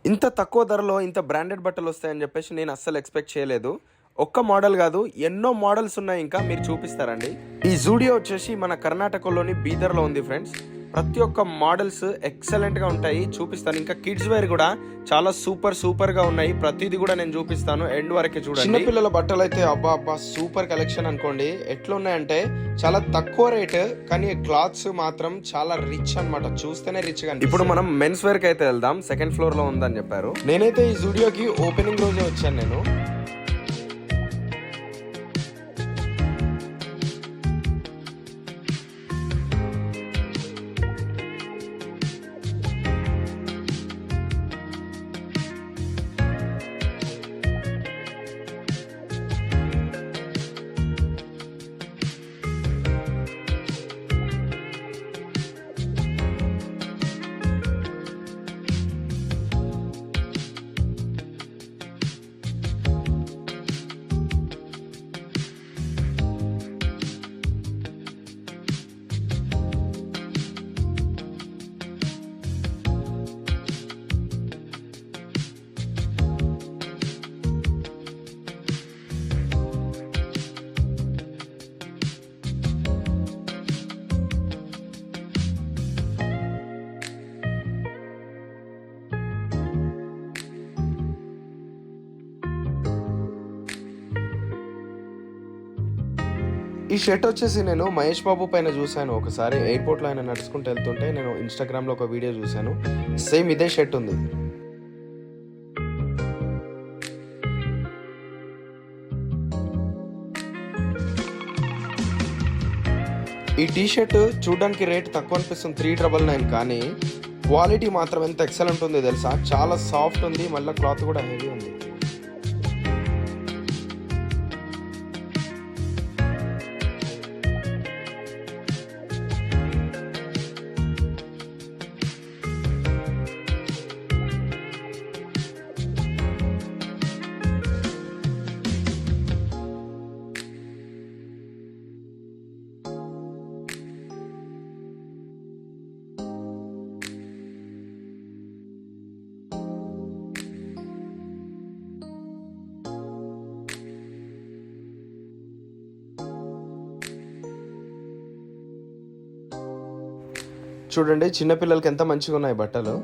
ఇంత తక్కువ ధరలో ఇంత బ్రాండెడ్ బట్టలొస్తాయని జెప్పేసి నేను అస్సలు ఎక్స్‌పెక్ట్ చేయలేదు. ఒక్క మోడల్ గాదు, ఎన్నో మోడల్స్ ఉన్నాయి ఇంకా మీరు చూపిస్తారండి. ఈ జూడియో వచ్చేసి మన కర్ణాటకలోని బీదర్‌లో ఉంది ఫ్రెండ్స్. ప్రతి ఒక్క మోడల్స్ ఎక్సలెంట్‌గా ఉంటాయి. చూపిస్తాను. ఇంకా కిడ్స్ వేర్ గూడా చాలా సూపర్‌గా ఉన్నాయి. ప్రతీది గూడా నేను చూపిస్తాను. ఎండ్ వరకే చూడండి. చిన్న పిల్లల బట్టలైతే అబ్బా! సూపర్ కలెక్షన్ అనుకోండి. ఎట్లున్నాయంటే చాలా తక్కువ రేట్ కానీ క్లాత్స్ మాత్రం చాలా రిచ్ అన్నమాట. చూస్తేనే రిచ్‌గా అనిపిస్తుంది. ఇప్పుడు మనం మెన్స్ వేర్‌కి అయితే వెళ్దాం. సెకండ్ ఫ్లోర్‌లో ఉందని చెప్పారు. నేనైతే ఈ జూడియోకి ఓపెనింగ్ రోజే వచ్చాను నేను. ఈ షర్ట్ వచ్చేసి నేను మహేష్ బాబు పైన చూశాను ఒకసారి. ఎయిర్‌పోర్ట్‌లో ఆయన నడుచుకుంటూ వెళ్తుంటే నేను ఇన్‌స్టాగ్రామ్‌లో ఒక వీడియో చూశాను. సేమ్ ఇదే షర్ట్ ఉంది. ఈ టీ షర్ట్ చూడడానికి రేట్ తక్కువ అనిపిస్తుంది 399 కానీ క్వాలిటీ మాత్రం ఎంత ఎక్సలెంట్ ఉంది తెలుసా? చాలా సాఫ్ట్ ఉంది. మళ్ళీ క్లాత్ కూడా హెవీ ఉంది. చూడండి చిన్న పిల్లలకి ఎంత మంచిగా ఉన్నాయి బట్టలు.